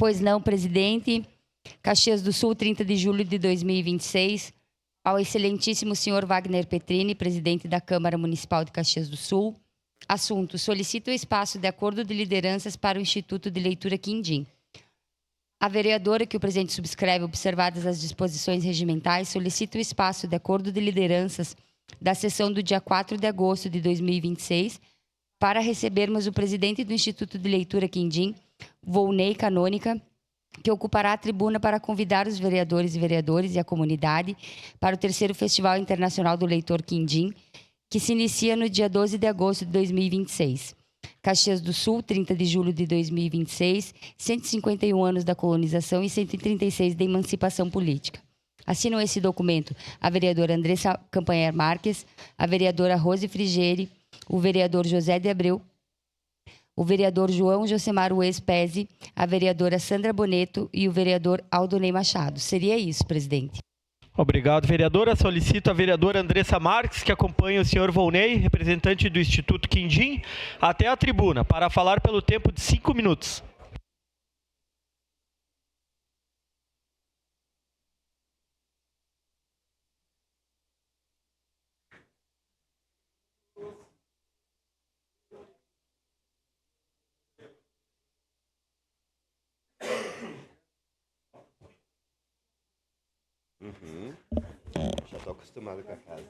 Pois não, presidente. Caxias do Sul, 30 de julho de 2026. Ao excelentíssimo senhor Wagner Petrini, presidente da Câmara Municipal de Caxias do Sul. Assunto: solicito o espaço de acordo de lideranças para o Instituto de Leitura Quindim. A vereadora que o presidente subscreve, observadas as disposições regimentais, solicita o espaço de acordo de lideranças da sessão do dia 4 de agosto de 2026 para recebermos o presidente do Instituto de Leitura Quindim, Volney Canônica, que ocupará a tribuna para convidar os vereadores e a comunidade para o 3º Festival Internacional do Leitor Quindim, que se inicia no dia 12 de agosto de 2026. Caxias do Sul, 30 de julho de 2026, 151 anos da colonização e 136 da emancipação política. Assinam esse documento a vereadora Andressa Campanher Marques, a vereadora Rose Frigeri, o vereador José de Abreu, o vereador João Josemar Ues Pese, a vereadora Sandra Boneto e o vereador Aldonei Machado. Seria isso, presidente. Obrigado, vereadora. Solicito a vereadora Andressa Marques, que acompanha o senhor Volney, representante do Instituto Quindim, até a tribuna, para falar pelo tempo de 5 minutos. Já estou acostumado com a casa.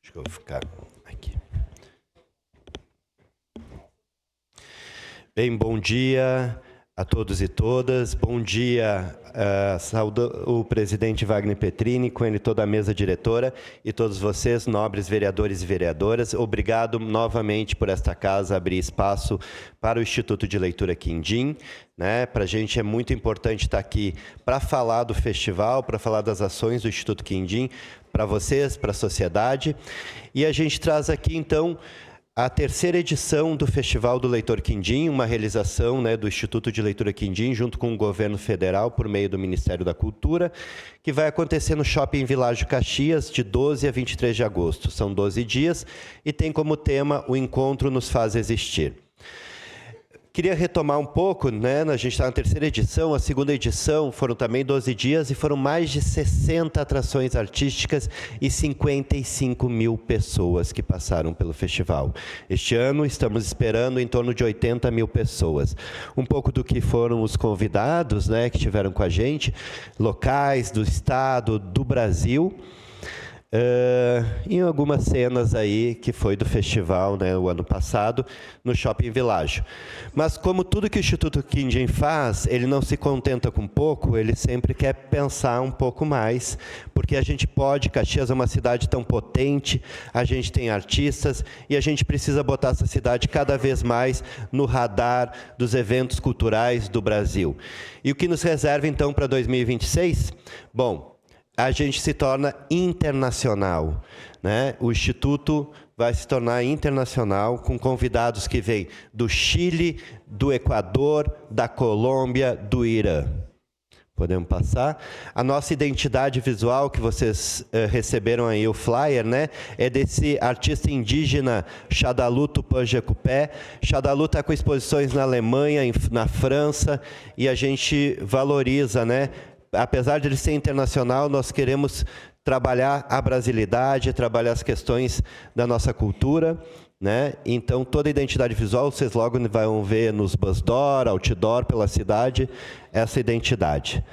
Acho que eu vou ficar aqui. Bem, bom dia a todos e todas. Bom dia, saúdo o presidente Wagner Petrini, com ele toda a mesa diretora e todos vocês, nobres vereadores e vereadoras. Obrigado novamente por esta casa abrir espaço para o Instituto de Leitura Quindim. Para a gente é muito importante estar aqui para falar do festival, para falar das ações do Instituto Quindim, para vocês, para a sociedade. E a gente traz aqui, então, a 3ª edição do Festival do Leitor Quindim, uma realização do Instituto de Leitura Quindim, junto com o governo federal, por meio do Ministério da Cultura, que vai acontecer no Shopping Világio Caxias, de 12 a 23 de agosto. São 12 dias e tem como tema o encontro nos faz existir. Queria retomar um pouco, a gente está na 3ª edição, a 2ª edição foram também 12 dias e foram mais de 60 atrações artísticas e 55 mil pessoas que passaram pelo festival. Este ano estamos esperando em torno de 80 mil pessoas. Um pouco do que foram os convidados, que estiveram com a gente, locais do estado, do Brasil, em algumas cenas aí que foi do festival, o ano passado, no Shopping Világio. Mas como tudo que o Instituto Quindim faz, ele não se contenta com pouco, ele sempre quer pensar um pouco mais, porque a gente pode, Caxias é uma cidade tão potente, a gente tem artistas, e a gente precisa botar essa cidade cada vez mais no radar dos eventos culturais do Brasil. E o que nos reserva, então, para 2026? Bom, a gente se torna internacional, O Instituto vai se tornar internacional, com convidados que vêm do Chile, do Equador, da Colômbia, do Irã. Podemos passar? A nossa identidade visual, que vocês receberam aí o flyer, é desse artista indígena Xadalu Tupã Jecupé. Xadalu está com exposições na Alemanha, na França, e a gente valoriza, apesar de ele ser internacional, nós queremos trabalhar a brasilidade, trabalhar as questões da nossa cultura, Então, toda a identidade visual, vocês logo vão ver nos buzzdoor, outdoor, pela cidade, essa identidade.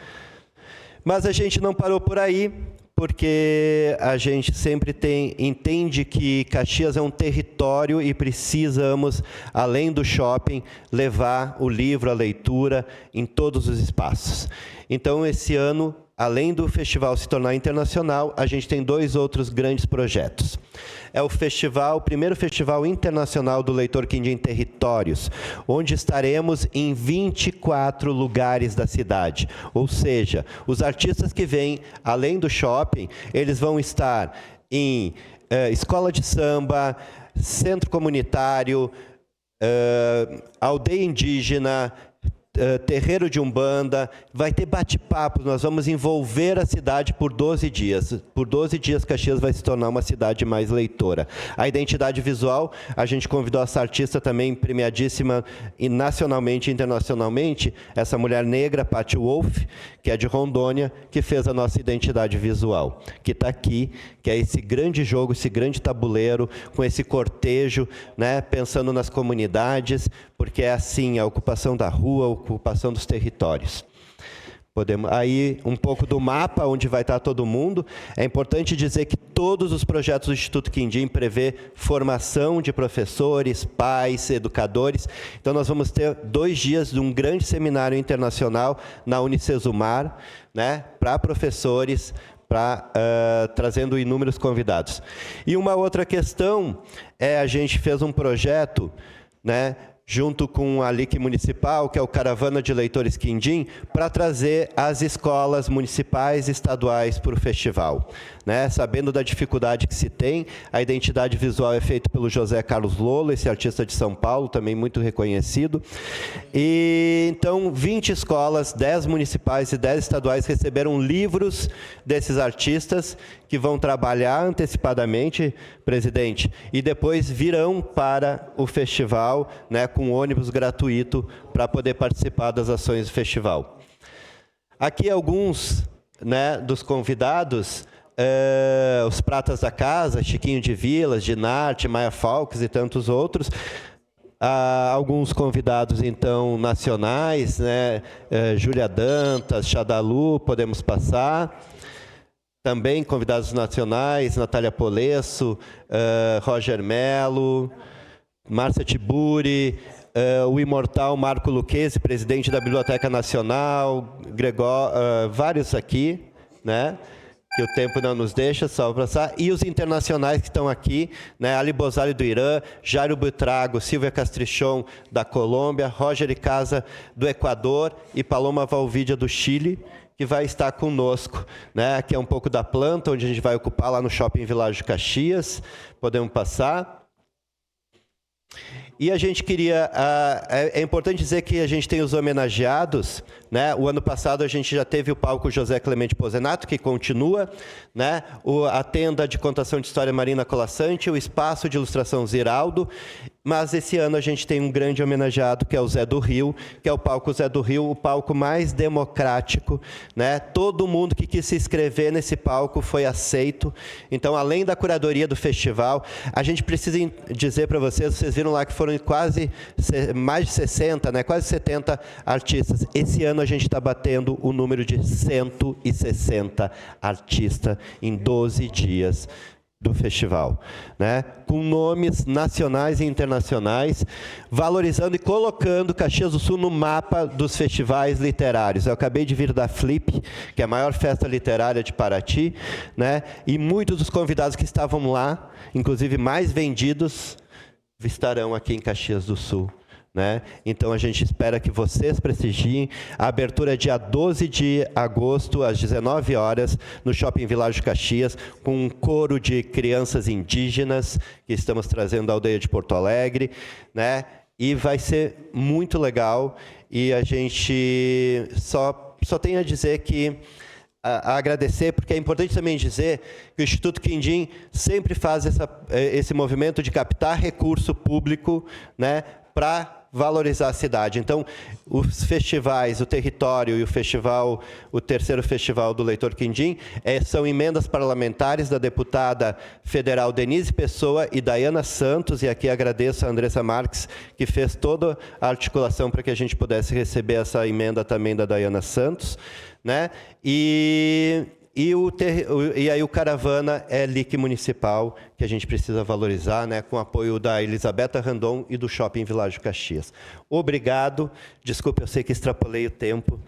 Mas a gente não parou por aí, porque a gente sempre entende que Caxias é um território e precisamos, além do shopping, levar o livro, a leitura, em todos os espaços. Então, esse ano, além do festival se tornar internacional, a gente tem 2 outros grandes projetos. É o primeiro festival internacional do Leitor Quindim Territórios, onde estaremos em 24 lugares da cidade. Ou seja, os artistas que vêm, além do shopping, eles vão estar em escola de samba, centro comunitário, aldeia indígena, terreiro de Umbanda, vai ter bate-papo, nós vamos envolver a cidade por 12 dias. Por 12 dias, Caxias vai se tornar uma cidade mais leitora. A identidade visual, a gente convidou essa artista também premiadíssima nacionalmente e internacionalmente, essa mulher negra, Patty Wolf, que é de Rondônia, que fez a nossa identidade visual, que está aqui, que é esse grande jogo, esse grande tabuleiro, com esse cortejo, né, pensando nas comunidades, porque é assim, a ocupação da rua, a ocupação dos territórios. Aí, um pouco do mapa, onde vai estar todo mundo. É importante dizer que todos os projetos do Instituto Quindim prevê formação de professores, pais, educadores. Então, nós vamos ter 2 dias de um grande seminário internacional na Unicesumar, né, para professores, trazendo inúmeros convidados. E uma outra questão a gente fez um projeto, né, junto com a LIC Municipal, que é o Caravana de Leitores Quindim, para trazer as escolas municipais e estaduais para o festival. Né? Sabendo da dificuldade que se tem, a identidade visual é feita pelo José Carlos Lolo, esse artista de São Paulo, também muito reconhecido. E então, 20 escolas, 10 municipais e 10 estaduais receberam livros desses artistas, que vão trabalhar antecipadamente, presidente, e depois virão para o festival, né, com ônibus gratuito para poder participar das ações do festival. Aqui alguns, né, dos convidados, os pratas da casa, Chiquinho de Vilas, Dinarte, Maia Falques e tantos outros. Alguns convidados, então, nacionais, né, Júlia Dantas, Xadalu, podemos passar. Também convidados nacionais, Natália Polesso, Roger Melo, Márcia Tiburi, o imortal Marco Lucchesi, presidente da Biblioteca Nacional, vários aqui, né, que o tempo não nos deixa, só passar, e os internacionais que estão aqui, né, Ali Bozali do Irã, Jairo Buitrago, Silvia Castrichon da Colômbia, Roger Icaza do Equador e Paloma Valvídia do Chile, que vai estar conosco, né? Aqui é um pouco da planta, onde a gente vai ocupar lá no Shopping Village de Caxias. Podemos passar. E a gente queria... é importante dizer que a gente tem os homenageados, né? O ano passado a gente já teve o palco José Clemente Pozenato, que continua, né? A tenda de contação de história Marina Colassante, o espaço de ilustração Ziraldo. Mas esse ano a gente tem um grande homenageado, que é o Zé do Rio, que é o palco Zé do Rio, o palco mais democrático, né? Todo mundo que quis se inscrever nesse palco foi aceito. Então, além da curadoria do festival, a gente precisa dizer para vocês viram lá que foram quase mais de 60, né? Quase 70 artistas. Esse ano a gente está batendo o número de 160 artistas em 12 dias do festival, né? Com nomes nacionais e internacionais, valorizando e colocando Caxias do Sul no mapa dos festivais literários. Eu acabei de vir da Flip, que é a maior festa literária de Paraty, né? E muitos dos convidados que estavam lá, inclusive mais vendidos, estarão aqui em Caxias do Sul. Né? Então, a gente espera que vocês prestigiem. A abertura é dia 12 de agosto, às 19 horas, no Shopping Village Caxias, com um coro de crianças indígenas que estamos trazendo da aldeia de Porto Alegre. Né? E vai ser muito legal. E a gente só tem a dizer que... a agradecer, porque é importante também dizer que o Instituto Quindim sempre faz esse movimento de captar recurso público, né, para valorizar a cidade. Então, os festivais, o território e o terceiro festival do Leitor Quindim, são emendas parlamentares da deputada federal Denise Pessoa e Dayana Santos, e aqui agradeço a Andressa Marques, que fez toda a articulação para que a gente pudesse receber essa emenda também da Dayana Santos, né? E aí o Caravana é LIC Municipal, que a gente precisa valorizar, né, com o apoio da Elisabetta Randon e do Shopping Village Caxias. Obrigado. Desculpe, eu sei que extrapolei o tempo,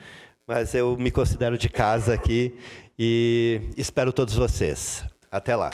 mas eu me considero de casa aqui e espero todos vocês. Até lá.